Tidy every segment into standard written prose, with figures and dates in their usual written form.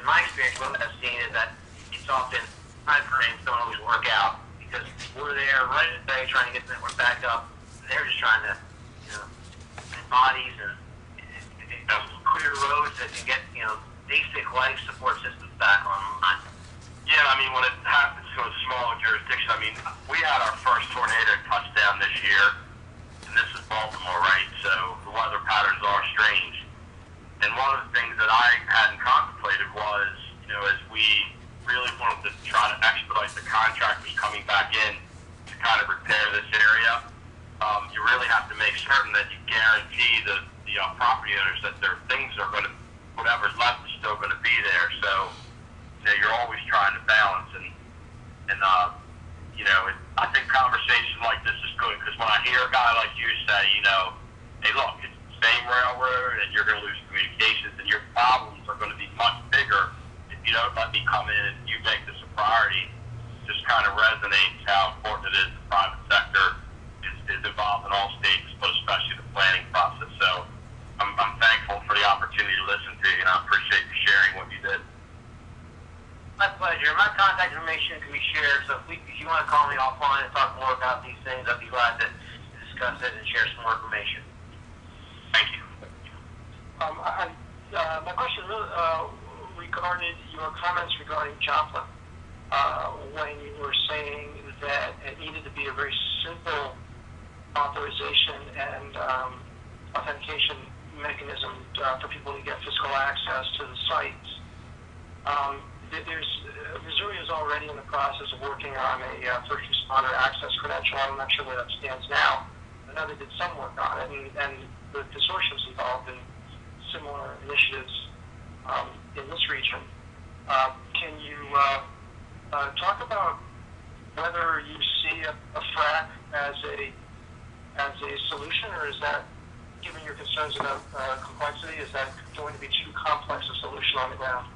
in my experience, what I've seen is that it's often time frames don't always work out because we're there right at the day trying to get the network back up. And they're just trying to, find bodies and clear roads that can get, basic life support systems back online. Yeah, I mean, when it happens to a small jurisdiction, I mean, we had our first tornado touchdown this year, and this is Baltimore, right? So the weather patterns are strange. And one of the things that I hadn't contemplated was, as we really wanted to try to expedite the contractors coming back in to kind of repair this area, you really have to make certain that you guarantee the property owners that their things are going to, whatever's left is still going to be there. So, you're always trying to balance, and I think conversation like this is good, because when I hear a guy like you say, hey, look, it's the same railroad, and you're going to lose communications, and your problems are going to be much bigger if you don't let me come in and you make this a priority. It just kind of resonates how important it is the private sector is involved in all stages, but especially the planning process. So I'm thankful for the opportunity to listen to you, and I appreciate you sharing what you did. My pleasure. My contact information can be shared, so if you want to call me offline and talk more about these things, I'd be glad to discuss it and share some more information. Thank you. My question really regarded your comments regarding Joplin, when you were saying that it needed to be a very simple authorization and authentication mechanism for people to get physical access to the sites. Missouri is already in the process of working on a first responder access credential. I'm not sure where that stands now. I know they did some work on it, and the consortium's involved in similar initiatives in this region. Can you talk about whether you see a FRAC as a solution, or is that, given your concerns about complexity, is that going to be too complex a solution on the ground?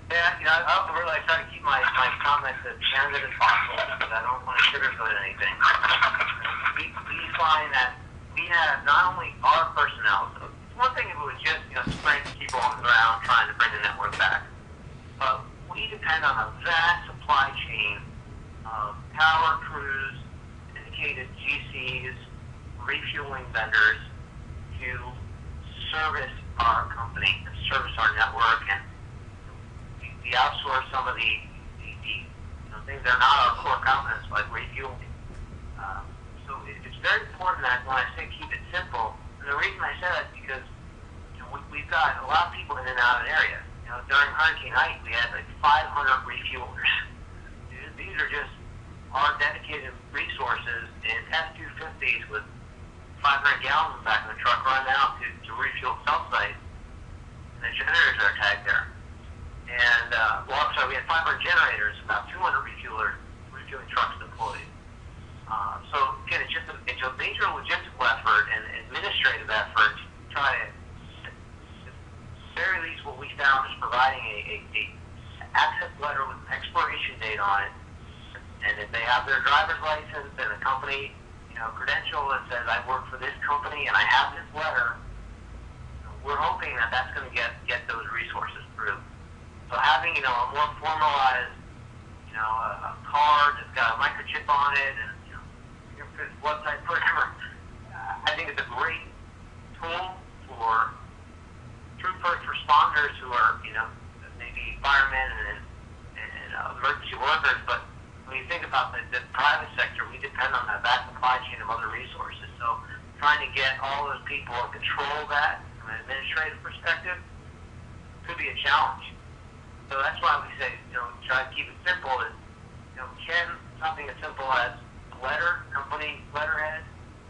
Yeah, I really try to keep my comments as candid as possible because I don't want to sugarcoat anything. We find that we have not only our personnel, so it's one thing if it was just spraying people on the ground trying to bring the network back, but we depend on a vast supply chain of power crews, dedicated GCs, refueling vendors to service our company, and service our network, and we outsource some of the things that are not our core competence, like refueling. So it's very important that when I say keep it simple, and the reason I say that is because we've got a lot of people in and out of the area. During Hurricane Ike, we had like 500 refuelers. These are just our dedicated resources in F-250s with 500 gallons in the back of the truck running out to refuel cell sites, and the generators are tagged there. And, we had 500 generators, about 200 refueling trucks deployed. So, again, it's a major logistical effort and administrative effort to try to, at the very least, what we found is providing a access letter with an expiration date on it. And if they have their driver's license and a company, credential that says I work for this company and I have this letter, we're hoping that that's going to get those resources through. So having, a more formalized, a card that's got a microchip on it and, blood type, whatever, I think it's a great tool for true first responders who are, maybe firemen and emergency workers. But when you think about the private sector, we depend on that vast supply chain of other resources. So trying to get all those people to control that from an administrative perspective could be a challenge. So that's why we say, try to keep it simple. Is, can something as simple as a letter, company letterhead,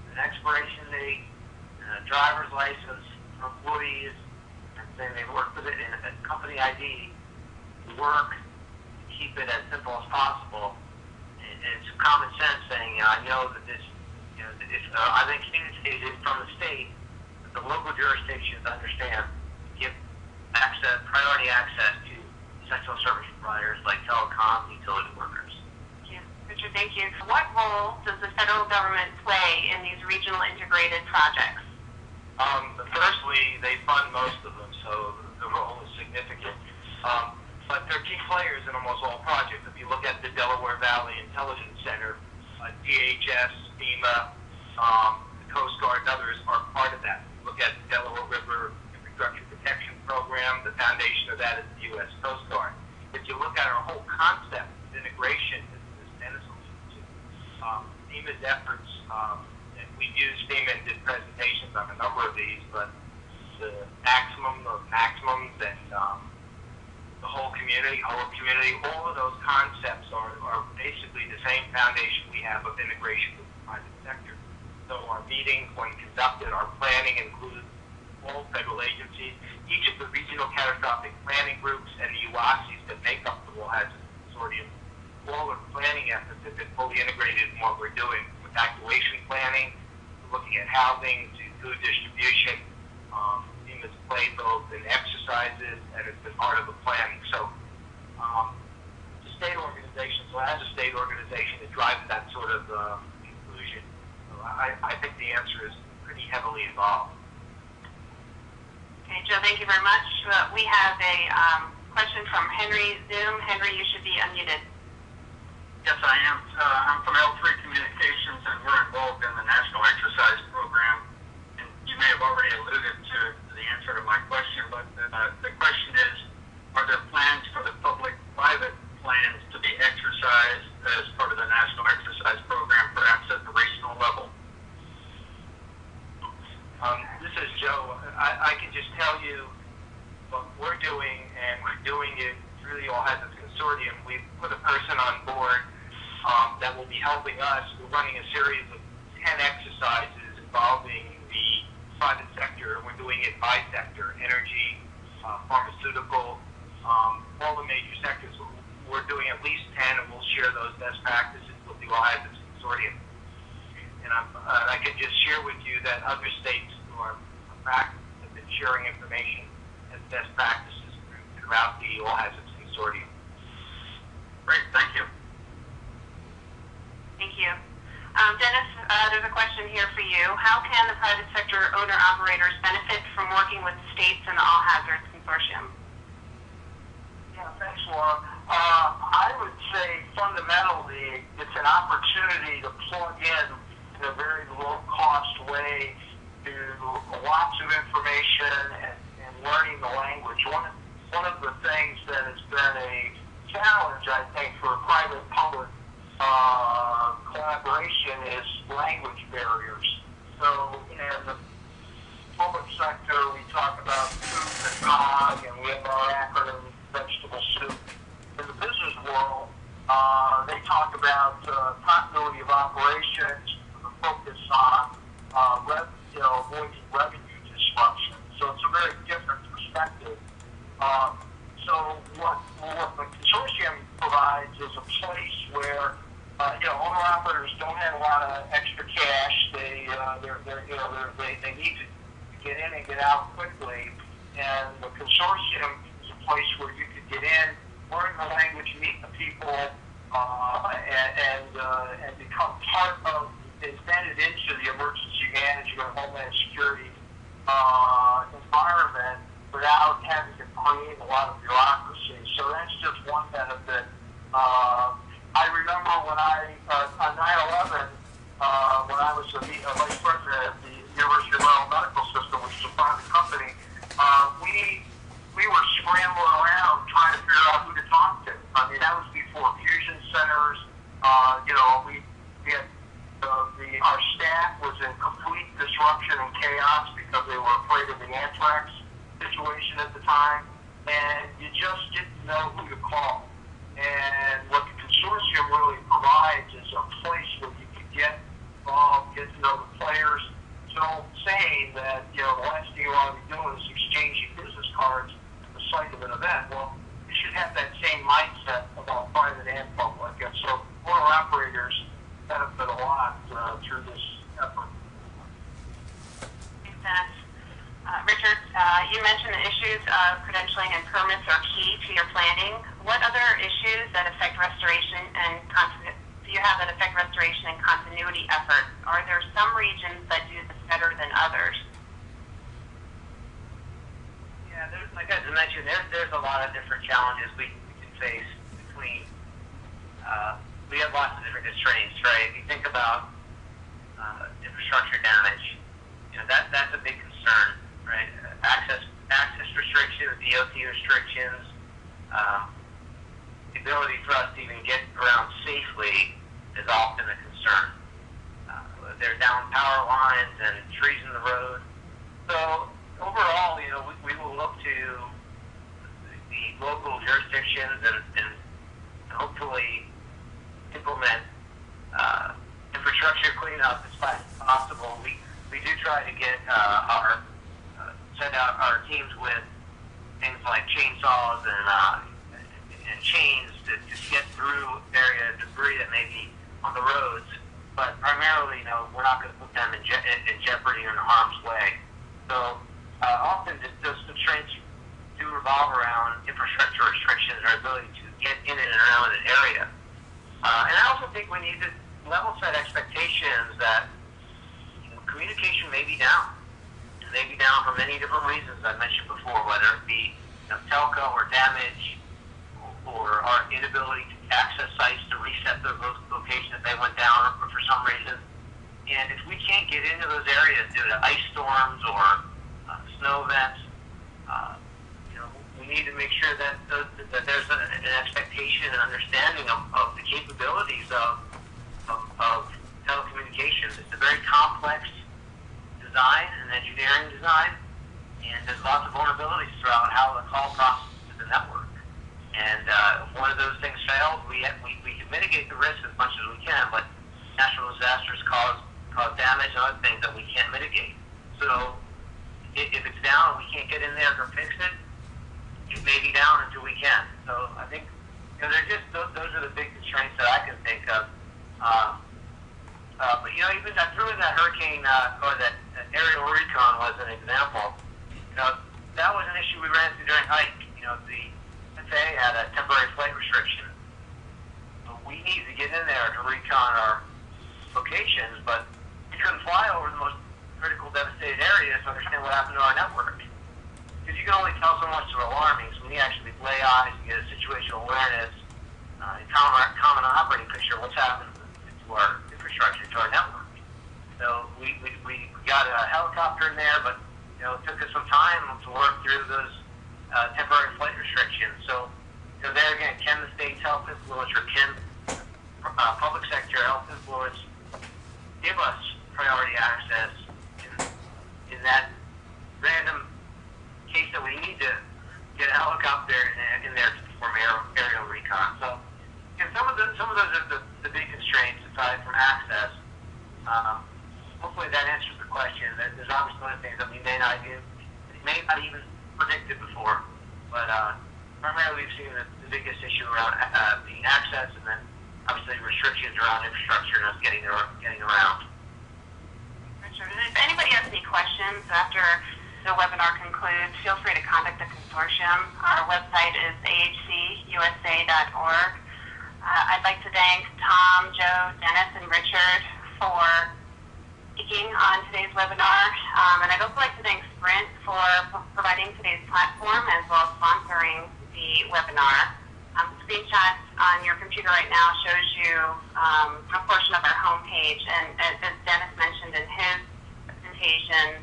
an expiration date, and a driver's license for employees, and saying they work with it in a company ID, work, keep it as simple as possible. And it's common sense saying, I know that this, I think stated from the state, that the local jurisdictions understand, give priority access to essential service providers like telecom, utility workers. Thank you. Richard, thank you. What role does the federal government play in these regional integrated projects? Firstly, they fund most of them, so the role is significant. DHS, FEMA, the Coast Guard, and others are part of that. Look at the Delaware River Infrastructure Protection Program. The foundation of that is the U.S. Coast Guard. If you look at our whole concept of integration, this Dennis alluded to, FEMA's efforts, and we've used FEMA and did presentations on a number of these, but the maximum of maximums and the whole community, all of those concepts are basically the same foundation we have of integration with the private sector. So our meetings, when conducted, our planning includes all federal agencies, each of the regional catastrophic planning groups, and the UASCs that make up the All Hazards Consortium. All of the planning efforts have been fully integrated in what we're doing. Evacuation planning, looking at housing, to food distribution, FEMA's played both in exercises, and it's been part of the planning. So the state organization, so as a state organization, it drives that sort of conclusion. So I think the answer is pretty heavily involved. Okay, Joe, thank you very much. We have a question from Henry Zoom. Henry, you should be unmuted. Yes, I am. I'm from L3 Communications, and we're involved in the National Exercise Program. And you may have already alluded to the answer to my question, but the question is, are there plans for the public-private plans to be exercised as part of the National Exercise Program, perhaps at the regional level? This is Joe. I can just tell you what we're doing, and we're doing it through the All Hazards Consortium. We've put a person on board that will be helping us. We're running a series of 10 exercises involving the private sector. We're doing it by sector: energy, pharmaceutical, all the major sectors. We're doing at least 10, and we'll share those best practices with the All Hazards Consortium. And I can just share with you that other states who are practicing have been sharing information and best practices throughout the All Hazards Consortium. Great, thank you. Thank you. Dennis, there's a question here for you. How can the private sector owner-operators benefit from working with the states and the All Hazards Consortium? Yeah, thanks, Laura. I would say fundamentally it's an opportunity to plug in a very low-cost way to lots of information and learning the language. One of the things that has been a challenge, I think, for private-public collaboration is language barriers. So in the public sector, we talk about soup and COG, and we have our acronym vegetable soup. In the business world, they talk about continuity of operations, with a focus on avoiding revenue disruption. So it's a very different perspective. So what the consortium provides is a place where owner-operators don't have a lot of extra cash. They need to get in and get out quickly, and the consortium is a place where you could get in, learn the language, meet the people, and become part of, embedded into the emergency management, homeland security environment without having to create a lot of bureaucracy. So that's just one benefit. I remember when on 9/11, when I was a vice president at the University of Maryland Medical System, which is a private company, we were scrambling around trying to figure out who to talk to. I mean, that was before fusion centers. We had our staff was in complete disruption and chaos because they were afraid of the anthrax situation at the time, and you just didn't know who to call. And what the consortium really provides is a place where you can get involved, get to know the players. So saying that, the last thing you want to be doing is exchanging business cards at the site of an event. Well, you should have that same mindset about private and public. And so owner-operators benefit a lot through this effort. Thanks, Dennis. Richard, you mentioned the issues of credentialing and permits are key to your planning. What other issues that affect restoration and continuity efforts? Are there some regions that do this better than others? Yeah, like I mentioned, there's a lot of different challenges we can face between we have lots of different constraints, right? If you think about infrastructure damage, that's a big concern, right? Access restrictions, DOT restrictions, the ability for us to even get around safely is often a concern. They're down power lines and trees in the road. So overall, we will look to the local jurisdictions and hopefully implement infrastructure cleanup as fast as possible. We do try to get send out our teams with things like chainsaws and chains to get through area debris that may be on the roads. But primarily, we're not going to put them in jeopardy or in harm's way. So often those constraints do revolve around infrastructure restrictions, our ability to get in and around an area. And I also think we need to level set expectations that communication may be down. It may be down for many different reasons I mentioned before, whether it be telco or damage or our inability to access sites to reset those locations if they went down or for some reason. And if we can't get into those areas due to ice storms or snow events, we need to make sure that there's an expectation and understanding of the capabilities of telecommunications. It's a very complex design and engineering design, and there's lots of vulnerabilities throughout how the call processes the network. And if one of those things fails, we can mitigate the risk as much as we can, but natural disasters cause damage and other things that we can't mitigate. So if it's down and we can't get in there to fix it, it may be down until we can. So I think they're just those are the big constraints that I can think of. But even I threw in that hurricane or that aerial recon was an example. That was an issue we ran into during hike. The FAA had a temporary flight restriction. So we need to get in there to recon our locations, but we couldn't fly over the most critical, devastated areas to understand what happened to our network. Because you can only tell so much through alarming, so we need actually lay eyes and get a situational awareness, common operating picture of what's happened to our infrastructure, to our network. So we got a helicopter in there, but it took us some time to work through those temporary flight restrictions. So there again, can the state's health influence or can public sector health influence give us priority access in that random case that we need to get a helicopter in there to perform aerial recon? So some of those are the big constraints aside from access. Hopefully that answers the question. There's obviously other things that we may not even predicted before, but primarily we've seen the biggest issue around being access, and then obviously restrictions around infrastructure and us getting around. Richard, if anybody has any questions after the webinar concludes, feel free to contact the consortium. Our website is ahcusa.org. I'd like to thank Tom, Joe, Dennis, and Richard for speaking on today's webinar. And I'd also like to thank Sprint for providing today's platform as well as sponsoring the webinar. The screenshot on your computer right now shows you a portion of our homepage. And as Dennis mentioned in his presentation,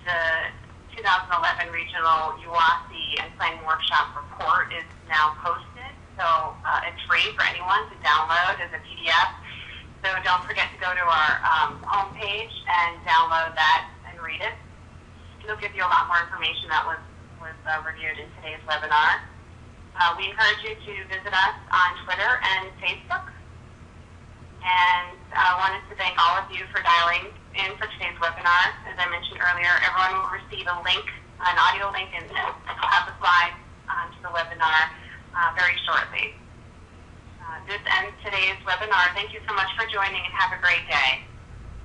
the 2011 Regional UASI and Planning Workshop report is now posted. So it's free for anyone to download as a PDF. So don't forget to go to our homepage and download that and read it. It'll give you a lot more information that was reviewed in today's webinar. We encourage you to visit us on Twitter and Facebook. And I wanted to thank all of you for dialing in for today's webinar. As I mentioned earlier, everyone will receive a link, an audio link, and have the slides to the webinar very shortly. This ends today's webinar. Thank you so much for joining and have a great day.